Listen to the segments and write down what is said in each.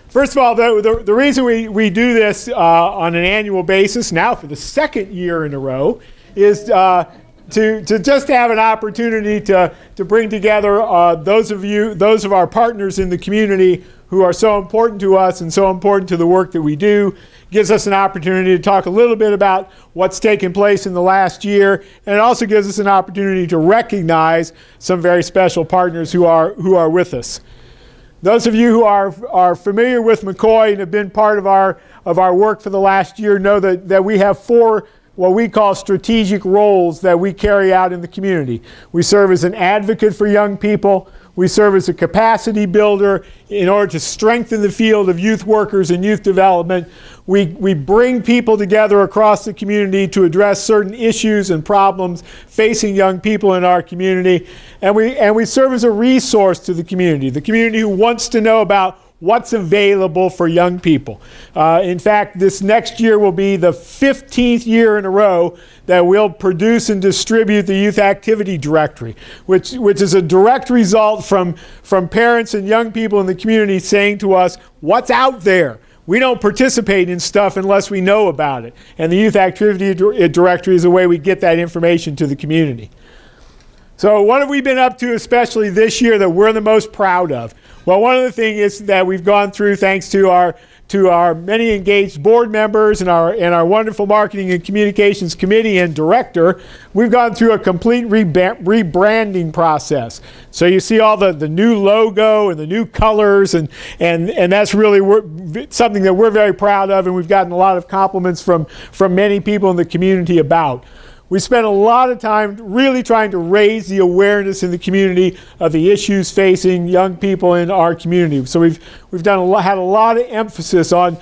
First of all, the reason we do this on an annual basis, now for the second year in a row, is to just have an opportunity to bring together those of our partners in the community who are so important to us and so important to the work that we do. Gives us an opportunity to talk a little bit about what's taken place in the last year, and it also gives us an opportunity to recognize some very special partners who are with us. Those of you who are familiar with MCCOY and have been part of our work for the last year know that we have 4 what we call strategic roles that we carry out in the community. We serve as an advocate for young people. We serve as a capacity builder in order to strengthen the field of youth workers and youth development. We bring people together across the community to address certain issues and problems facing young people in our community. And we serve as a resource to the community who wants to know about what's available for young people. In fact, this next year will be the 15th year in a row that we'll produce and distribute the Youth Activity Directory, which is a direct result from parents and young people in the community saying to us, what's out there? We don't participate in stuff unless we know about it. And the Youth Activity Directory is a way we get that information to the community. So what have we been up to, especially this year, that we're the most proud of? Well, one of the things is that we've gone through, thanks to our many engaged board members and our wonderful marketing and communications committee and director, we've gone through a complete rebranding process. So you see all the new logo and the new colors, and that's really something that we're very proud of, and we've gotten a lot of compliments from many people in the community about. We spent a lot of time really trying to raise the awareness in the community of the issues facing young people in our community. So we've had a lot of emphasis on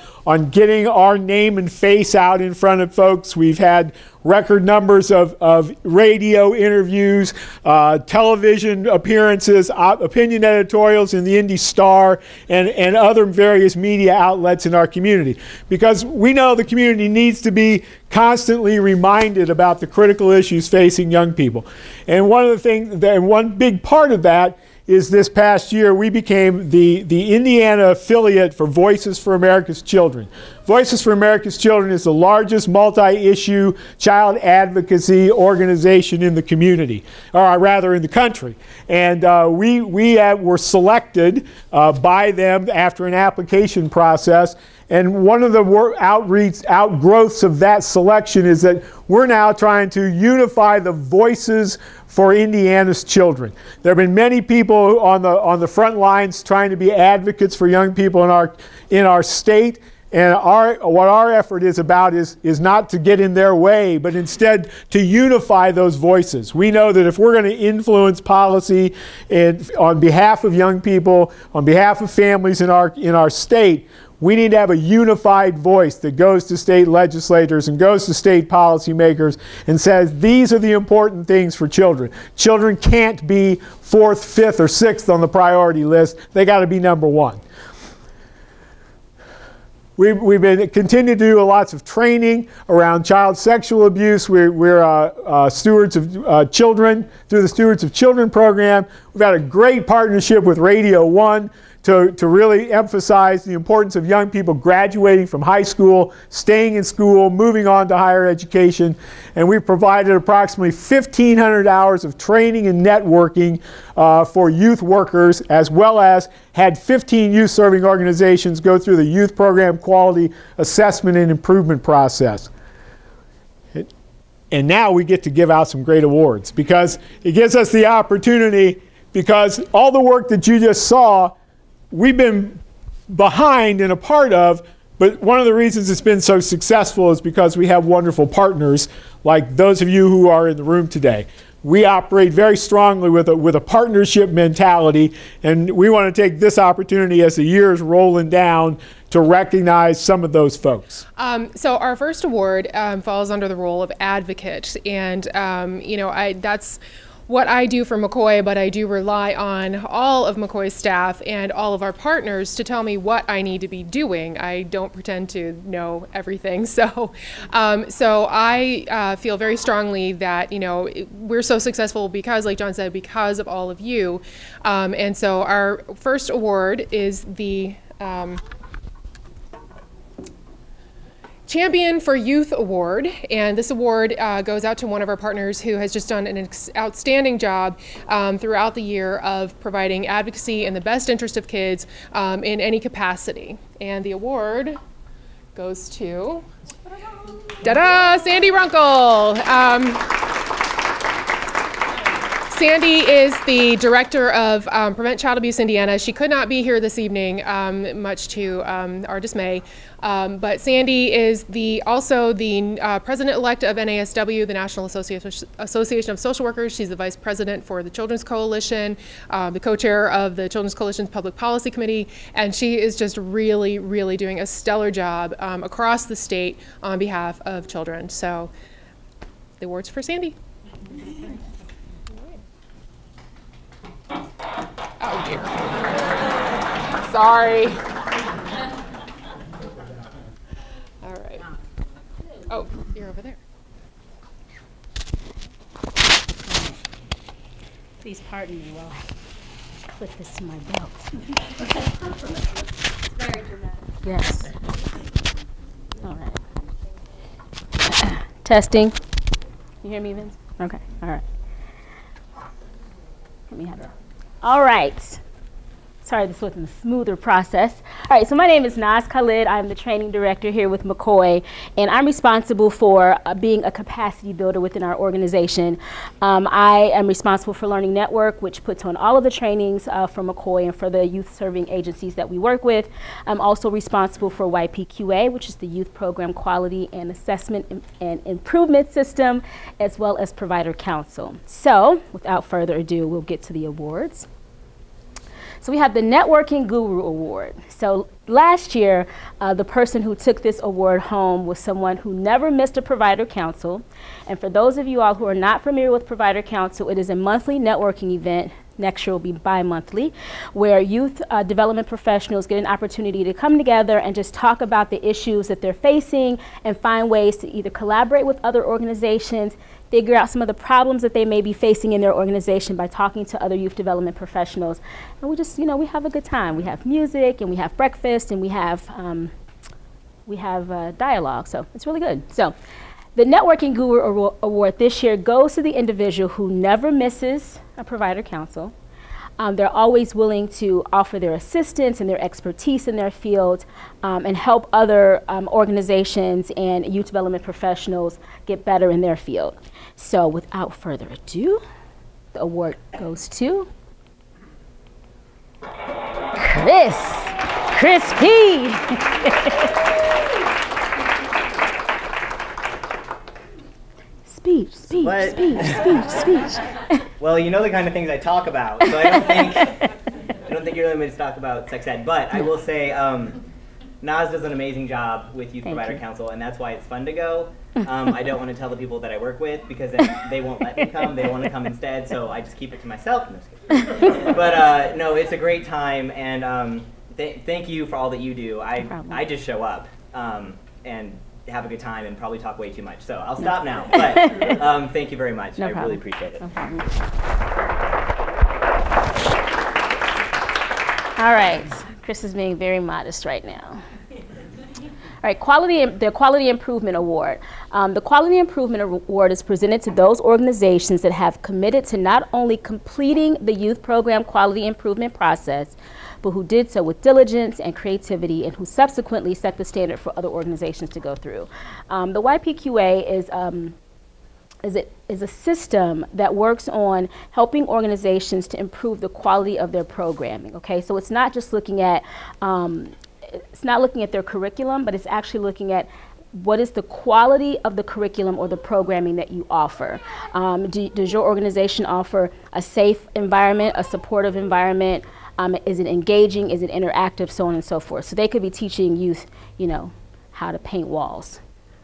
getting our name and face out in front of folks. We've had record numbers of radio interviews, television appearances, opinion editorials in the Indy Star, and other various media outlets in our community. Because we know the community needs to be constantly reminded about the critical issues facing young people. And one big part of that is this past year we became the Indiana affiliate for Voices for America's Children. Voices for America's Children is the largest multi-issue child advocacy organization in the community, or rather in the country. And we were selected by them after an application process. And one of the outgrowths of that selection is that we're now trying to unify the voices for Indiana's children. There have been many people on the front lines trying to be advocates for young people in our state. And what our effort is about is not to get in their way, but instead to unify those voices. We know that if we're going to influence policy on behalf of young people, on behalf of families in our state, we need to have a unified voice that goes to state legislators and goes to state policymakers and says these are the important things for children. Children can't be 4th, 5th, or 6th on the priority list. They got to be number 1. We've been continue to do lots of training around child sexual abuse. We're stewards of children through the Stewards of Children program. We've had a great partnership with Radio 1 to really emphasize the importance of young people graduating from high school, staying in school, moving on to higher education. And we've provided approximately 1,500 hours of training and networking for youth workers, as well as had 15 youth serving organizations go through the youth program quality assessment and improvement process. And now we get to give out some great awards, because it gives us the opportunity, because all the work that you just saw, we've been behind and a part of, but one of the reasons it's been so successful is because we have wonderful partners like those of you who are in the room today. We operate very strongly with a partnership mentality, and we want to take this opportunity as the year's rolling down to recognize some of those folks. So our first award falls under the role of advocate, and that's what I do for MCCOY, but I do rely on all of MCCOY's staff and all of our partners to tell me what I need to be doing. I don't pretend to know everything. So I feel very strongly that, we're so successful because, like John said, because of all of you. And so our first award is the Champion for Youth Award, and this award goes out to one of our partners who has just done an outstanding job throughout the year of providing advocacy in the best interest of kids in any capacity. And the award goes to, Sandy Runkle. Sandy is the director of Prevent Child Abuse Indiana. She could not be here this evening, much to our dismay. But Sandy is also the president-elect of NASW, the National Association of Social Workers. She's the vice president for the Children's Coalition, the co-chair of the Children's Coalition's Public Policy Committee, and she is just really, really doing a stellar job across the state on behalf of children. So the award's for Sandy. Oh dear. Sorry. All right. Oh, you're over there. Please pardon me while I clip this to my belt. Very dramatic. Yes. All right. Testing. You hear me, Vince? Okay. All right. Let me have that. All right. Sorry, this wasn't a smoother process. All right, so my name is Naz Khalid. I'm the training director here with MCCOY, and I'm responsible for being a capacity builder within our organization. I am responsible for Learning Network, which puts on all of the trainings for MCCOY and for the youth serving agencies that we work with. I'm also responsible for YPQA, which is the Youth Program Quality and Assessment and Improvement System, as well as Provider Council. So, without further ado, we'll get to the awards. So we have the Networking Guru Award. So last year, the person who took this award home was someone who never missed a Provider Council. And for those of you all who are not familiar with Provider Council, it is a monthly networking event. Next year will be bi-monthly, where youth development professionals get an opportunity to come together and just talk about the issues that they're facing and find ways to either collaborate with other organizations, figure out some of the problems that they may be facing in their organization by talking to other youth development professionals. And we just, we have a good time. We have music and we have breakfast and we have dialogue, so it's really good. So the Networking Guru Award this year goes to the individual who never misses a Provider Council. They're always willing to offer their assistance and their expertise in their field and help other organizations and youth development professionals get better in their field. So without further ado, the award goes to Chris P. Speech. Well, you know the kind of things I talk about, so I don't think you're limited to talk about sex ed. But I will say, Naz does an amazing job with Youth Provider Council, and that's why it's fun to go. I don't want to tell the people that I work with because then they won't let me come. They want to come instead, so I just keep it to myself. But no, it's a great time, and thank you for all that you do. I just show up and have a good time and probably talk way too much. So I'll stop now. But thank you very much. I really appreciate it. No problem. All right. Chris is being very modest right now. All right, the Quality Improvement Award. The Quality Improvement Award is presented to those organizations that have committed to not only completing the youth program quality improvement process, but who did so with diligence and creativity and who subsequently set the standard for other organizations to go through. The YPQA is a system that works on helping organizations to improve the quality of their programming. Okay, so it's not just looking at their curriculum, but it's actually looking at what is the quality of the curriculum or the programming that you offer. Does your organization offer a safe environment, a supportive environment? Is it engaging? Is it interactive? So on and so forth. So they could be teaching youth, how to paint walls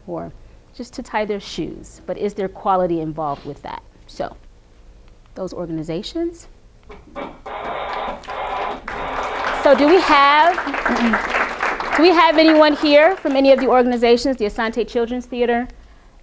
or just to tie their shoes. But is there quality involved with that? So those organizations. So do we have anyone here from any of the organizations? The Asante Children's Theater,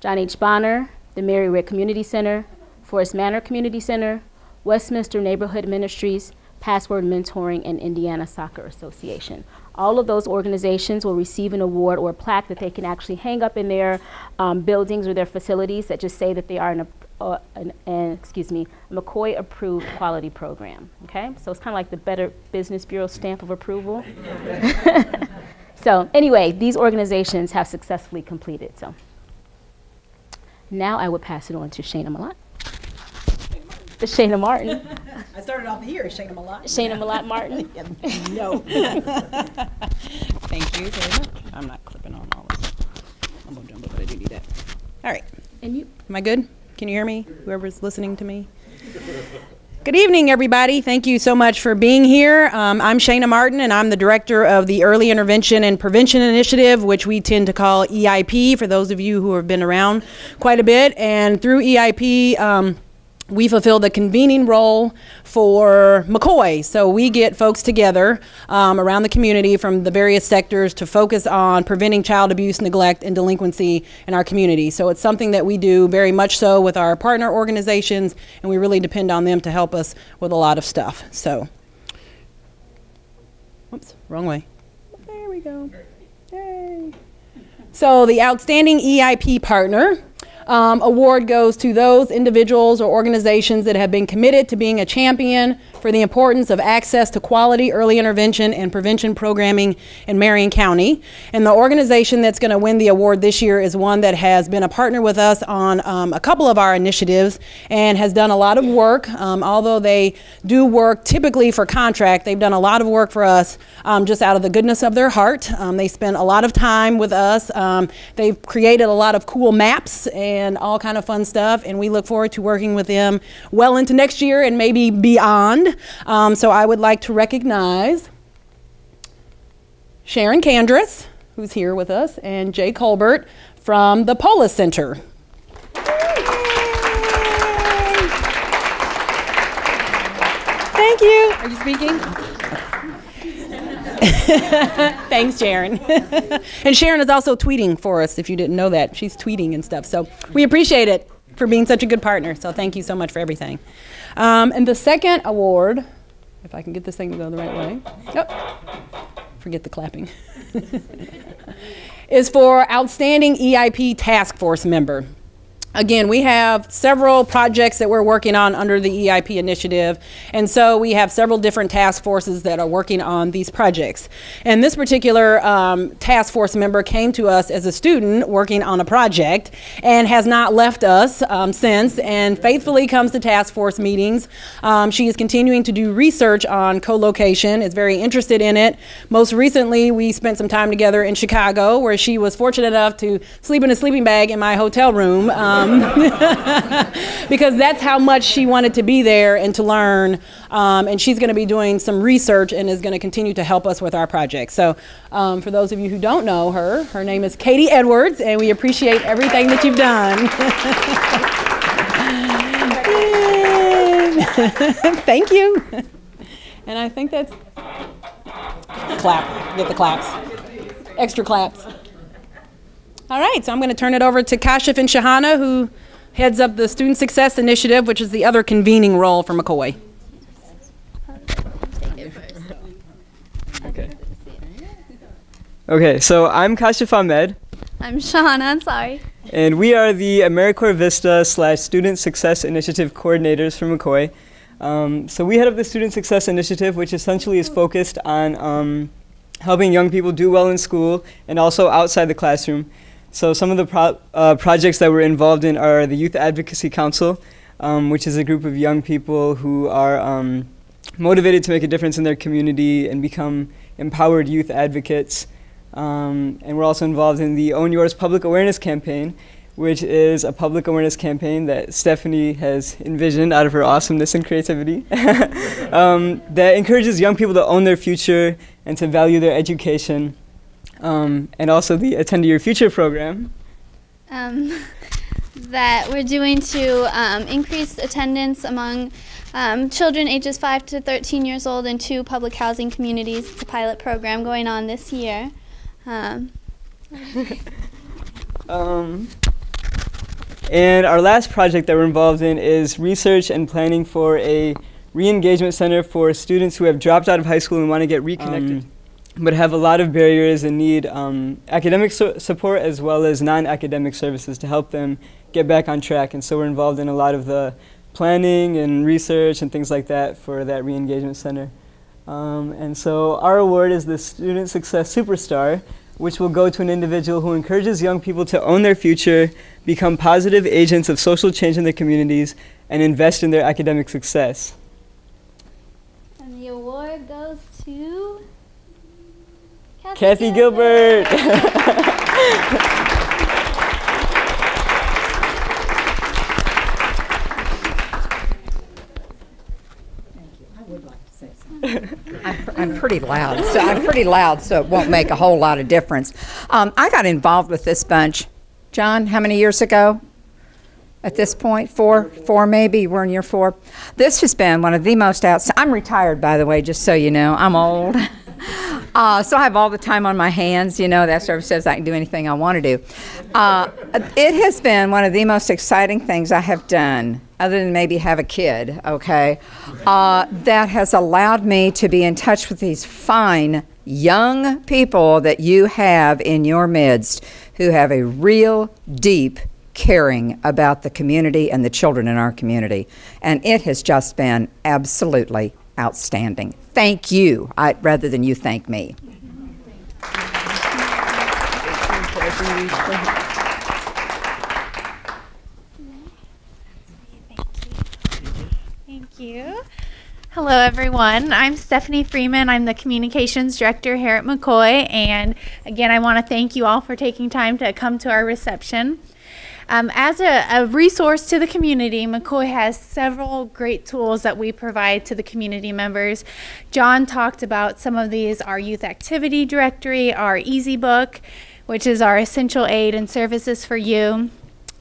John H. Bonner, the Mary Rick Community Center, Forest Manor Community Center, Westminster Neighborhood Ministries, Password Mentoring, and Indiana Soccer Association. All of those organizations will receive an award or a plaque that they can actually hang up in their buildings or their facilities that just say that they are a MCCOY approved quality program. Okay, so it's kind of like the Better Business Bureau stamp of approval. So anyway, these organizations have successfully completed. So now I would pass it on to Shana Malat. Shana Martin. I started off here, Shana Malat. Shana Malat Martin. No. Thank you very much. I'm not clipping on all this. Mumbo jumbo, but I do need that. All right. And you? Am I good? Can you hear me? Whoever's listening to me. Good evening, everybody. Thank you so much for being here. I'm Shana Martin, and I'm the director of the Early Intervention and Prevention Initiative, which we tend to call EIP, for those of you who have been around quite a bit. And through EIP, we fulfill the convening role for MCCOY. So we get folks together around the community from the various sectors to focus on preventing child abuse, neglect, and delinquency in our community. So it's something that we do very much so with our partner organizations, and we really depend on them to help us with a lot of stuff. So, whoops, wrong way. There we go. Yay. So the Outstanding EIP Partner award goes to those individuals or organizations that have been committed to being a champion for the importance of access to quality early intervention and prevention programming in Marion County. And the organization that's going to win the award this year is one that has been a partner with us on a couple of our initiatives and has done a lot of work. Although they do work typically for contract, they've done a lot of work for us just out of the goodness of their heart. They spend a lot of time with us. They've created a lot of cool maps and all kind of fun stuff, and we look forward to working with them well into next year and maybe beyond. So I would like to recognize Sharon Candress, who's here with us, and Jay Colbert from the Polis Center. Thank you. Are you speaking? Thanks, Sharon. And Sharon is also tweeting for us, if you didn't know that. She's tweeting and stuff. So we appreciate it for being such a good partner. So thank you so much for everything. And the second award, if I can get this thing to go the right way. Oh, forget the clapping. Is for Outstanding EIP Task Force Member. Again, we have several projects that we're working on under the EIP initiative, and so we have several different task forces that are working on these projects. And this particular task force member came to us as a student working on a project and has not left us since, and faithfully comes to task force meetings. She is continuing to do research on co-location, is very interested in it. Most recently, we spent some time together in Chicago, where she was fortunate enough to sleep in a sleeping bag in my hotel room. Because that's how much she wanted to be there and to learn. And she's going to be doing some research and is going to continue to help us with our project. So for those of you who don't know her, her name is Katie Edwards, and we appreciate everything that you've done. Thank you. And I think that's clap. Get the claps. Extra claps. All right, so I'm going to turn it over to Kashif and Shahana, who heads up the Student Success Initiative, which is the other convening role for MCCOY. Okay, so I'm Kashif Ahmed. I'm Shahana, sorry. And we are the AmeriCorps Vista / Student Success Initiative coordinators for MCCOY. So we head up the Student Success Initiative, which essentially is focused on helping young people do well in school and also outside the classroom. So some of the projects that we're involved in are the Youth Advocacy Council, which is a group of young people who are motivated to make a difference in their community and become empowered youth advocates. And we're also involved in the Own Yours Public Awareness Campaign, which is a public awareness campaign that Stephanie has envisioned out of her awesomeness and creativity that encourages young people to own their future and to value their education. And also the Attend to Your Future program. That we're doing to increase attendance among children ages 5 to 13 years old in 2 public housing communities. It's a pilot program going on this year. And our last project that we're involved in is research and planning for a re-engagement center for students who have dropped out of high school and want to get reconnected, but have a lot of barriers and need academic support as well as non-academic services to help them get back on track. And so we're involved in a lot of the planning and research and things like that for that re-engagement center. And so our award is the Student Success Superstar, which will go to an individual who encourages young people to own their future, become positive agents of social change in their communities, and invest in their academic success. And the award goes to Kathy Gilbert. I'm pretty loud, so it won't make a whole lot of difference. I got involved with this bunch, John, how many years ago? At this point, four maybe. We're in year 4. This has been one of the most I'm retired, by the way, just so you know. I'm old. So I have all the time on my hands. You know, that service says I can do anything I want to do. It has been one of the most exciting things I have done, other than maybe have a kid, okay, that has allowed me to be in touch with these fine young people that you have in your midst who have a real deep caring about the community and the children in our community. And it has just been absolutely outstanding. Thank you, rather than you thank me. Thank you. Hello, everyone. I'm Stephanie Freeman. I'm the Communications Director here at MCCOY. And again, I want to thank you all for taking time to come to our reception. As a resource to the community, MCCOY has several great tools that we provide to the community members. John talked about some of these: our Youth Activity Directory, our Easy Book, which is our essential aid and services for you.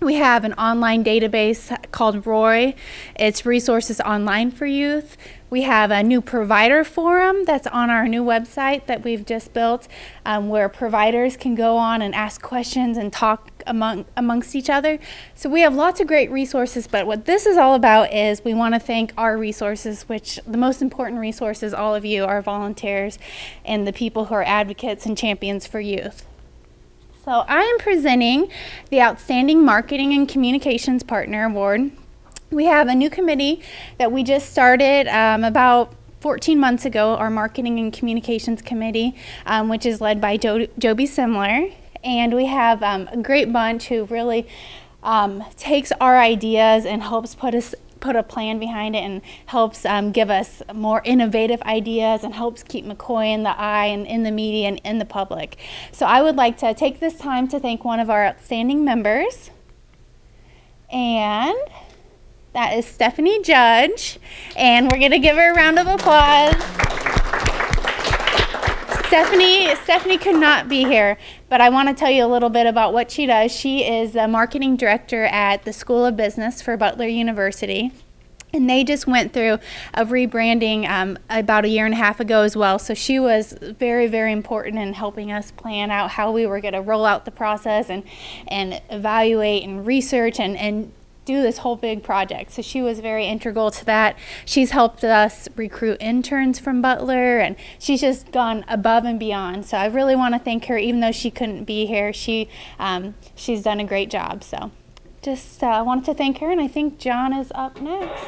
We have an online database called ROY. It's resources online for youth. We have a new provider forum that's on our new website that we've just built, where providers can go on and ask questions and talk amongst each other. So we have lots of great resources, but what this is all about is we want to thank our resources, which the most important resource is all of you, our volunteers, and the people who are advocates and champions for youth. So I am presenting the Outstanding Marketing and Communications Partner Award. We have a new committee that we just started about 14 months ago, our Marketing and Communications Committee, which is led by Joby Simler. And we have a great bunch who really takes our ideas and helps put a plan behind it, and helps give us more innovative ideas, and helps keep MCCOY in the eye and in the media and in the public. So I would like to take this time to thank one of our outstanding members, and that is Stephanie Judge, and we're going to give her a round of applause. Stephanie could not be here, but I want to tell you a little bit about what she does. She is the marketing director at the School of Business for Butler University, and they just went through a rebranding about 1.5 years ago as well. So she was very, very important in helping us plan out how we were going to roll out the process and evaluate and research and do this whole big project. So she was very integral to that. She's helped us recruit interns from Butler, and she's just gone above and beyond. So I really want to thank her, even though she couldn't be here. She's done a great job. So just wanted to thank her, and I think John is up next.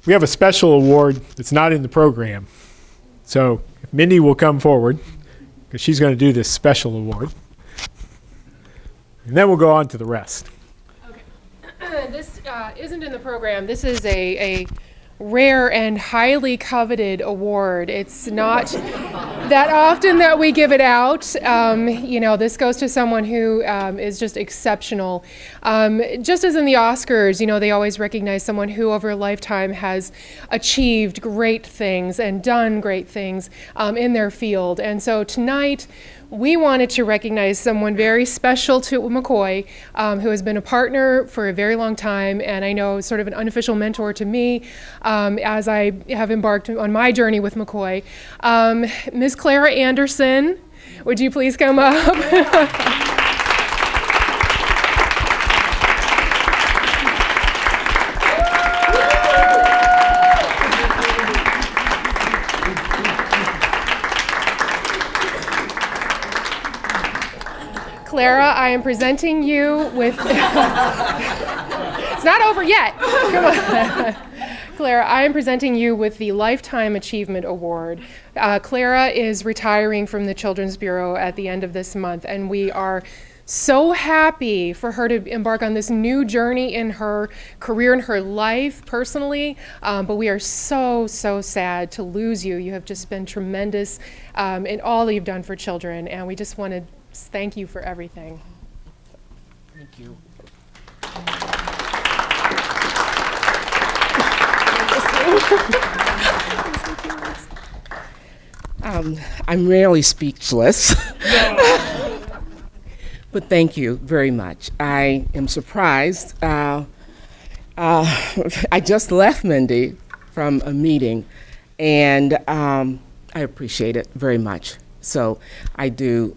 We have a special award that's not in the program. So if Mindy will come forward, because she's going to do this special award. And then we'll go on to the rest. Okay. This isn't in the program. This is a rare and highly coveted award. It's not that often that we give it out. You know, this goes to someone who is just exceptional. Just as in the Oscars, you know, they always recognize someone who over a lifetime has achieved great things and done great things in their field. And so tonight, we wanted to recognize someone very special to MCCOY, who has been a partner for a very long time, and I know sort of an unofficial mentor to me as I have embarked on my journey with MCCOY. Ms. Clara Anderson, would you please come up? Clara, I am presenting you with, it's not over yet, come on. Clara, I am presenting you with the Lifetime Achievement Award. Clara is retiring from the Children's Bureau at the end of this month, and we are so happy for her to embark on this new journey in her career and her life personally, but we are so, so sad to lose you. You have just been tremendous in all that you've done for children, and we just want to thank you for everything. Thank you. I'm rarely speechless. But thank you very much. I am surprised. I just left Mindy from a meeting, and I appreciate it very much. So I do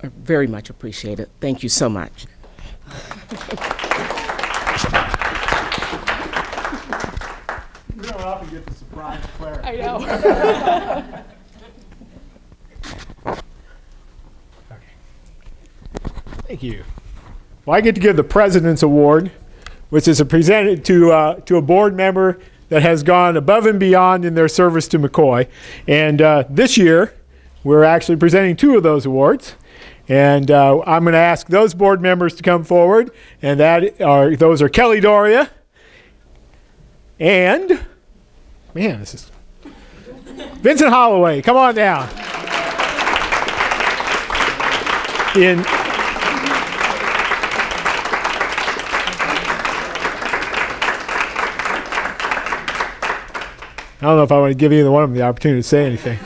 very much appreciate it. Thank you so much. We don't often get the surprise Claire. I know. Thank you. Well, I get to give the President's Award, which is presented to a board member that has gone above and beyond in their service to MCCOY. And this year, we're actually presenting 2 of those awards. And I'm going to ask those board members to come forward. And those are Kelly Doria and, man, this is Vincent Holloway. Come on down. I don't know if I want to give either one of them the opportunity to say anything.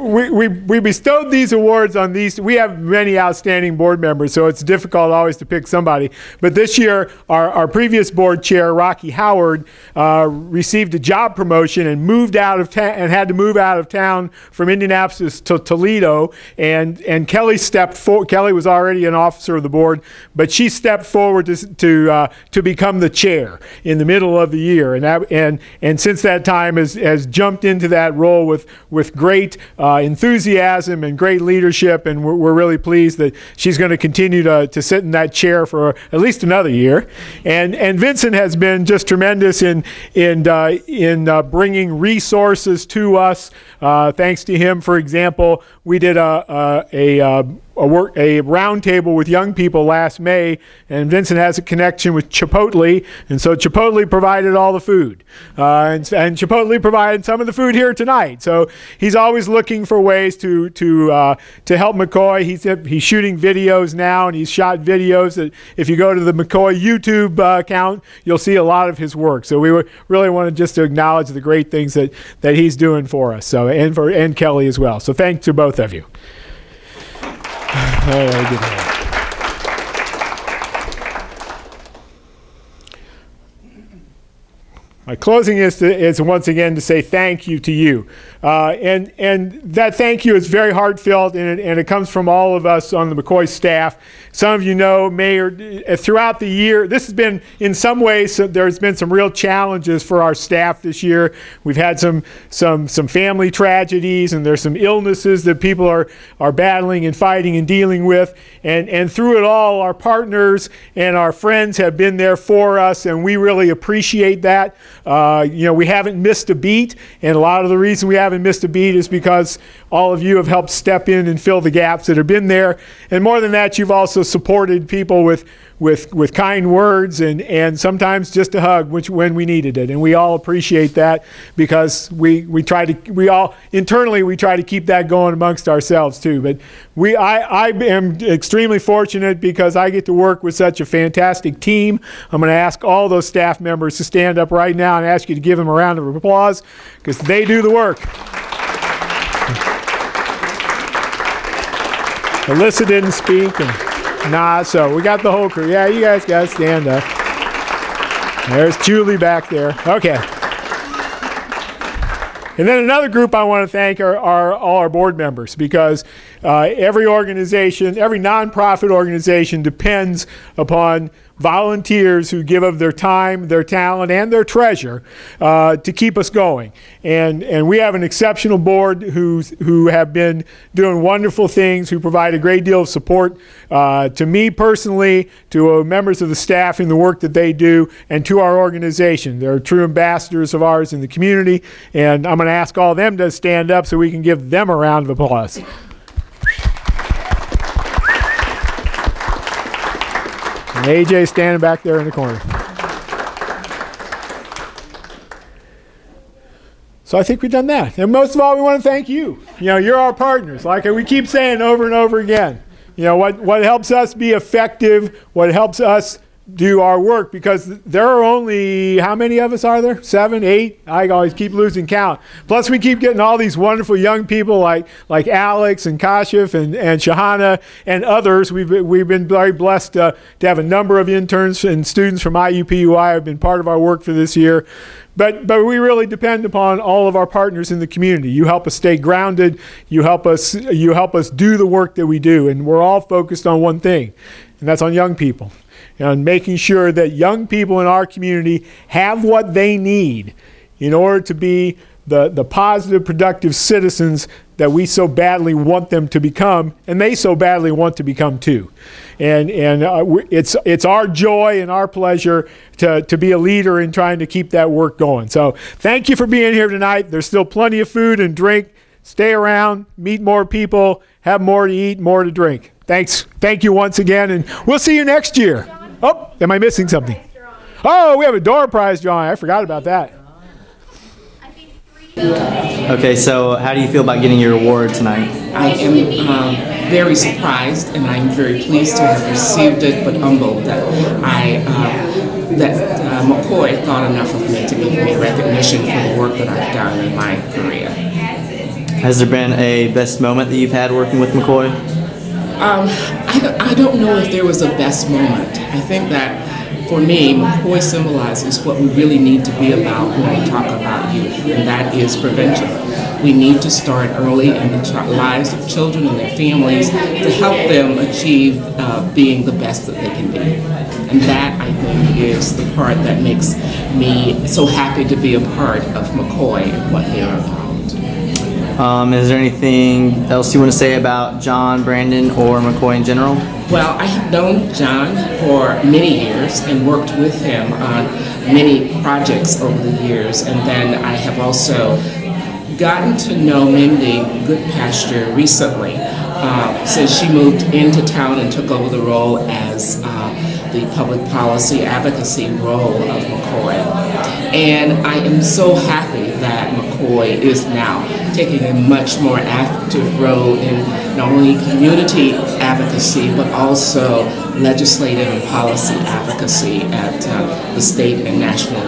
We bestowed these awards on these. We have many outstanding board members, so it's difficult always to pick somebody. But this year, our previous board chair, Rocky Howard, received a job promotion and moved out of town and had to move out of town from Indianapolis to Toledo. And Kelly stepped forward. Kelly was already an officer of the board, but she stepped forward to become the chair in the middle of the year. And since that time has jumped into that role with great enthusiasm and great leadership, and we're really pleased that she's going to continue to sit in that chair for at least another year. And Vincent has been just tremendous in bringing resources to us. Thanks to him, for example, we did a roundtable with young people last May, and Vincent has a connection with Chipotle, and so Chipotle provided all the food, and Chipotle provided some of the food here tonight. So he's always looking for ways to help MCCOY. He's shooting videos now, and he's shot videos that if you go to the MCCOY YouTube account, you'll see a lot of his work. So we really want to just to acknowledge the great things that he's doing for us. So and Kelly as well. So thanks to both of you. My closing is once again to say thank you to you. And that thank you is very heartfelt, and it comes from all of us on the MCCOY staff. Some of you know, throughout the year, this has been, in some ways, there's been some real challenges for our staff this year. We've had some family tragedies, and there's some illnesses that people are battling and fighting and dealing with. And through it all, our partners and our friends have been there for us, and we really appreciate that. We haven't missed a beat, and a lot of the reason we haven't missed a beat is because all of you have helped step in and fill the gaps that have been there. And more than that, you've also supported people with kind words and sometimes just a hug when we needed it. And we all appreciate that, because we all internally try to keep that going amongst ourselves too. But I am extremely fortunate because I get to work with such a fantastic team. I'm going to ask all those staff members to stand up right now and ask you to give them a round of applause, because they do the work. Alyssa didn't speak, and so we got the whole crew. Yeah, you guys got to stand up. There's Julie back there. Okay. And then another group I want to thank are all our board members, because every organization, every nonprofit organization depends upon volunteers who give of their time, their talent, and their treasure to keep us going. And we have an exceptional board who have been doing wonderful things, who provide a great deal of support to me personally, to members of the staff in the work that they do, and to our organization. They're true ambassadors of ours in the community, and I'm going to ask all of them to stand up so we can give them a round of applause. And AJ standing back there in the corner. So I think we've done that. And most of all, we want to thank you. You know, you're our partners. Like we keep saying over and over again. You know, what helps us be effective, what helps us do our work, because there are only, how many of us are there? 7, 8? I always keep losing count. Plus we keep getting all these wonderful young people like Alex and Kashif and Shahana and others. We've been very blessed to have a number of interns and students from IUPUI have been part of our work for this year. But we really depend upon all of our partners in the community. You help us stay grounded. You help us do the work that we do. And we're all focused on one thing, and that's on young people. And making sure that young people in our community have what they need in order to be the positive, productive citizens that we so badly want them to become, and they so badly want to become too. And it's our joy and our pleasure to be a leader in trying to keep that work going. So thank you for being here tonight. There's still plenty of food and drink. Stay around, meet more people, have more to eat, more to drink. Thanks. Thank you once again, and we'll see you next year. Oh, am I missing something? Oh, we have a door prize drawing. I forgot about that. Okay, so how do you feel about getting your award tonight? I am very surprised, and I'm very pleased to have received it, but humbled that MCCOY thought enough of me to give me recognition for the work that I've done in my career. Has there been a best moment that you've had working with MCCOY? I don't know if there was a best moment. I think that for me, MCCOY symbolizes what we really need to be about when we talk about youth, and that is prevention. We need to start early in the lives of children and their families to help them achieve being the best that they can be. And that, I think, is the part that makes me so happy to be a part of MCCOY and what they are about. Is there anything else you want to say about John, Brandon, or MCCOY in general? Well, I have known John for many years and worked with him on many projects over the years, and then I have also gotten to know Mindy Goodpasture recently since she moved into town and took over the role as the public policy advocacy role of MCCOY. And I am so happy that MCCOY is now taking a much more active role in not only community advocacy, but also legislative and policy advocacy at the state and national